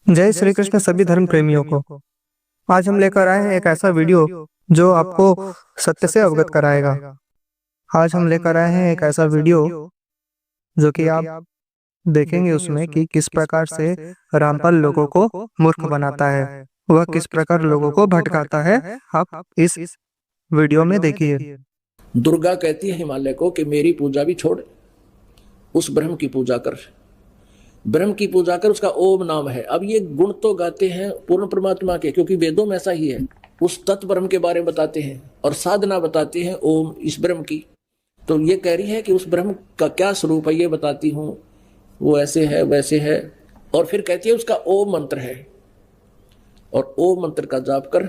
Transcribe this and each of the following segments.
जय श्री कृष्ण सभी धर्म प्रेमियों को। आज हम लेकर आए हैं एक ऐसा वीडियो जो आपको सत्य से अवगत कराएगा। आज हम लेकर आए हैं एक ऐसा वीडियो जो कि आप देखेंगे उसमें कि किस प्रकार से रामपाल लोगों को मूर्ख बनाता है, वह किस प्रकार लोगों को भटकाता है। आप इस वीडियो में देखिए। दुर्गा कहती है हिमालय को कि मेरी पूजा भी छोड़, उस ब्रह्म की पूजा कर। ब्रह्म की पूजा कर, उसका ओम नाम है। अब ये गुण तो गाते हैं पूर्ण परमात्मा के, क्योंकि वेदों में ऐसा ही है। उस तत्व ब्रह्म के बारे में बताते हैं और साधना बताते हैं ओम इस ब्रह्म की। तो ये कह रही है कि उस ब्रह्म का क्या स्वरूप है ये बताती हूँ, वो ऐसे है वैसे है। और फिर कहती है उसका ओम मंत्र है, और ओम मंत्र का जाप कर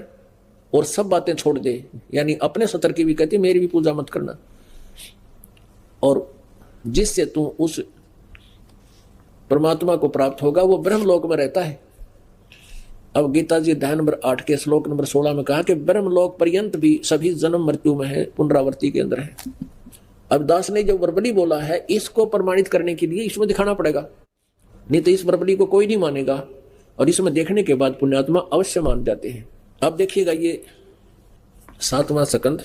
और सब बातें छोड़ दे। यानी अपने सतर की भी कहती है मेरी भी पूजा मत करना, और जिससे तू उस परमात्मा को प्राप्त होगा वो ब्रह्म लोक में रहता है। अब गीता जी अध्याय नंबर 8 के श्लोक नंबर 16 में कहा कि ब्रह्म लोक पर्यंत भी सभी जन्म मृत्यु में है, पुनरावृत्ति के अंदर है। अब दास ने जो वर्बली बोला है इसको प्रमाणित करने के लिए इसमें दिखाना पड़ेगा, नहीं तो इस वर्बली को कोई नहीं मानेगा, और इसमें देखने के बाद पुण्यात्मा अवश्य मान जाते हैं। अब देखिएगा ये 7वां स्कंद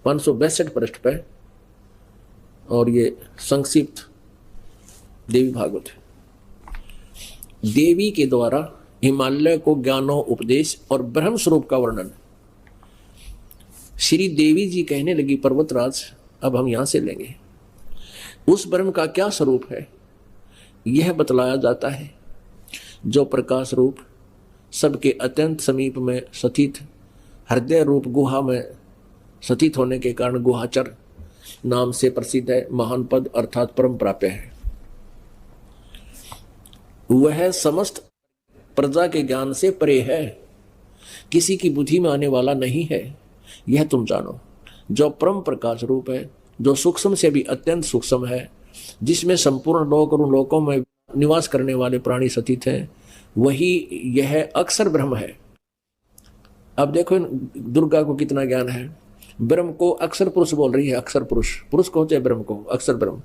562 पृष्ठ पे, और ये संक्षिप्त देवी भागवत। देवी के द्वारा हिमालय को ज्ञानो उपदेश और ब्रह्म स्वरूप का वर्णन। श्री देवी जी कहने लगी पर्वतराज, अब हम यहां से लेंगे। उस ब्रह्म का क्या स्वरूप है यह बतलाया जाता है, जो प्रकाश रूप सबके अत्यंत समीप में स्थित हृदय रूप गुहा में स्थित होने के कारण गुहाचर नाम से प्रसिद्ध है। महान पद अर्थात परम प्राप्य है। वह समस्त प्रजा के ज्ञान से परे है, किसी की बुद्धि में आने वाला नहीं है, यह तुम जानो। जो परम प्रकाश रूप है, जो सूक्ष्म से भी अत्यंत सूक्ष्म है, जिसमें संपूर्ण लोक और उन लोकों में निवास करने वाले प्राणी स्थित हैं, वही यह अक्षर ब्रह्म है। अब देखो दुर्गा को कितना ज्ञान है। ब्रह्म को अक्षर पुरुष बोल रही है। अक्षर पुरुष, पुरुष कहते हैं ब्रह्म को, अक्षर ब्रह्म।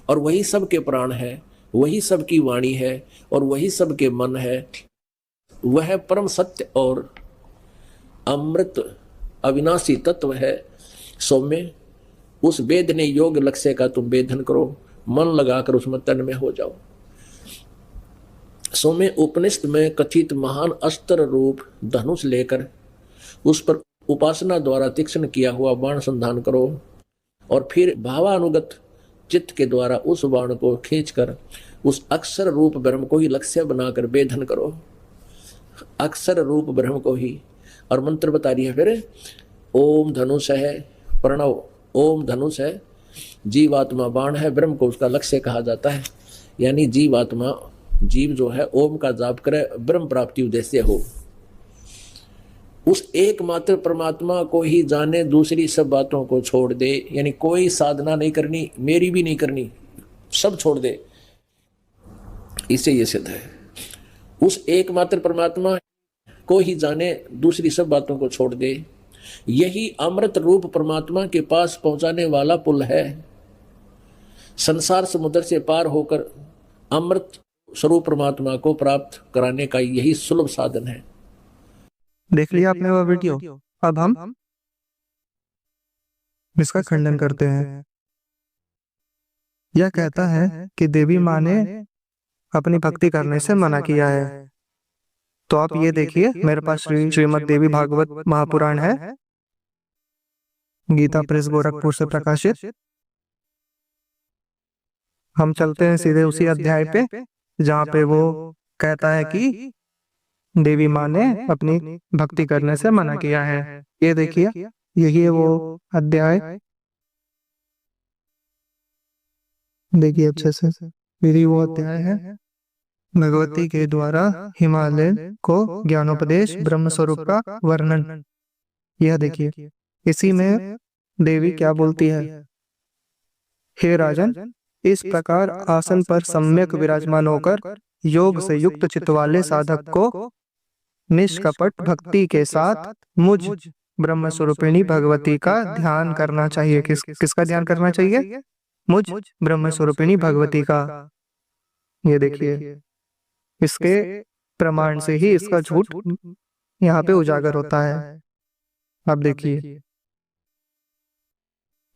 और वही सबके प्राण है, वही सबकी वाणी है, और वही सबके मन है। वह परम सत्य और अमृत अविनाशी तत्व है। सौम्य उस वेदने योग लक्ष्य का तुम वेदन करो, मन लगाकर उसमें तन में हो जाओ। सौम्य उपनिषद में कथित महान अस्त्र रूप धनुष लेकर उस पर उपासना द्वारा तीक्ष्ण किया हुआ बाण संधान करो, और फिर भावानुगत चित्त के द्वारा उस बाण को खींचकर उस अक्षर रूप ब्रह्म को ही लक्ष्य बनाकर वेधन करो। अक्षर रूप ब्रह्म को ही। और मंत्र बता रही है फिर, ओम धनुष है प्रणव, ओम धनुष है, जीवात्मा बाण है, ब्रह्म को उसका लक्ष्य कहा जाता है। यानी जीवात्मा, जीव जो है ओम का जाप करे, ब्रह्म प्राप्ति उद्देश्य हो। उस एकमात्र परमात्मा को ही जाने, दूसरी सब बातों को छोड़ दे। यानी कोई साधना नहीं करनी, मेरी भी नहीं करनी, सब छोड़ दे। इससे ये सिद्ध है उस एकमात्र परमात्मा को ही जाने, दूसरी सब बातों को छोड़ दे। यही अमृत रूप परमात्मा के पास पहुंचाने वाला पुल है। संसार समुद्र से पार होकर अमृत स्वरूप परमात्मा को प्राप्त कराने का यही सुलभ साधन है। देख लिया आपने वह वीडियो। अब हम इसका खंडन करते हैं। यह कहता है कि देवी माँ ने अपनी भक्ति करने से मना किया है। तो आप ये देखिए, मेरे पास श्रीमद् देवी भागवत महापुराण है, गीता प्रेस गोरखपुर से प्रकाशित। हम चलते हैं सीधे उसी अध्याय पे जहाँ पे वो कहता है कि देवी माँ ने अपनी भक्ति करने से मना किया है। ये देखिए, यही है वो अध्याय। देखिए अच्छे से, यही वो अध्याय है। भगवती के द्वारा हिमालय को ज्ञानोपदेश ब्रह्म स्वरूप का वर्णन। यह देखिए, इसी में देवी क्या बोलती है। हे राजन, इस प्रकार आसन पर सम्यक विराजमान होकर योग से युक्त चित्त वाले साधक को निष्कपट भक्ति के साथ मुझ ब्रह्म स्वरूपिणी भगवती का ध्यान करना चाहिए। किसका ध्यान करना चाहिए? मुझ ब्रह्म स्वरूपिणी भगवती का। ये देखिए, इसके प्रमाण से ही इसका झूठ यहाँ पे उजागर होता है। अब देखिए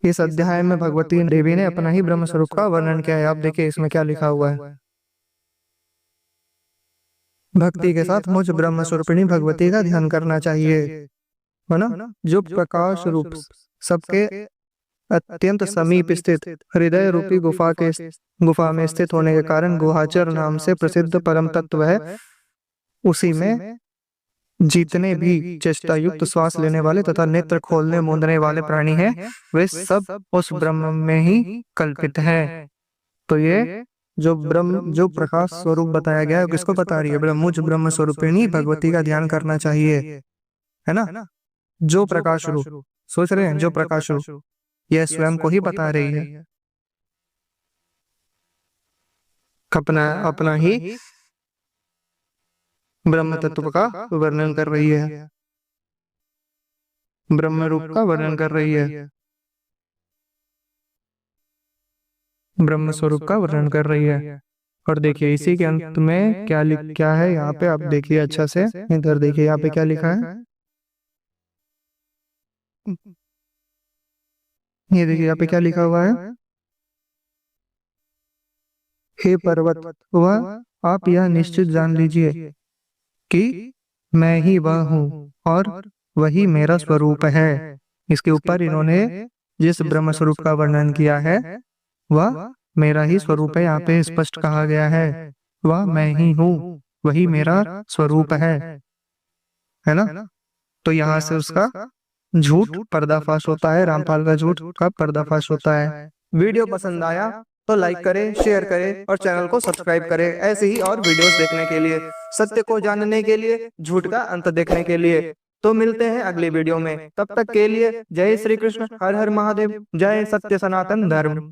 इस अध्याय में भगवती देवी ने अपना ही ब्रह्म स्वरूप का वर्णन किया है। आप देखिए इसमें क्या लिखा हुआ है। भक्ति के साथ मुझ ब्रह्म स्वरूपिणी भगवती का ध्यान करना चाहिए, है ना, जो प्रकाश रूप सबके अत्यंत समीप स्थित हृदय रूपी गुफा में स्थित होने के कारण गुहाचर नाम से प्रसिद्ध परम तत्व है। उसी में जितने भी चेष्टा युक्त श्वास लेने वाले तथा नेत्र खोलने मूंदने वाले प्राणी हैं, वे सब उस ब्रह्म में ही कल्पित हैं। तो ये जो प्रकाश स्वरूप बताया गया है किसको बता रही है? मुझ ब्रह्म स्वरूपिणी भगवती का ध्यान करना चाहिए, है ना। जो प्रकाश रूप सोच रहे हैं, जो प्रकाश रूप यह स्वयं को ही बता रही है, अपना ही ब्रह्म तत्व का वर्णन कर रही है, ब्रह्म रूप का वर्णन कर रही है, ब्रह्म स्वरूप का वर्णन कर रही है। और देखिए इसी के अंत में क्या है यहाँ पे, आप देखिए अच्छा से, इधर देखिए यहाँ पे क्या लिखा है। ये देखिए यहाँ पे क्या लिखा हुआ है। हे पर्वत, वह आप यह निश्चित जान लीजिए कि मैं ही वह हूँ और वही मेरा स्वरूप है। इसके ऊपर इन्होंने जिस ब्रह्म स्वरूप का वर्णन किया है वह मेरा ही स्वरूप है। यहाँ पे स्पष्ट कहा गया है, वह मैं ही हूँ, वही मेरा स्वरूप है ना। तो यहाँ से उसका झूठ पर्दाफाश होता है, रामपाल का झूठ का पर्दाफाश होता है। वीडियो पसंद आया तो लाइक करें, शेयर करें और चैनल को सब्सक्राइब करें ऐसे ही और वीडियोस देखने के लिए, सत्य को जानने के लिए, झूठ का अंत देखने के लिए। तो मिलते हैं अगली वीडियो में, तब तक के लिए जय श्री कृष्ण, हर हर महादेव, जय सत्य सनातन धर्म।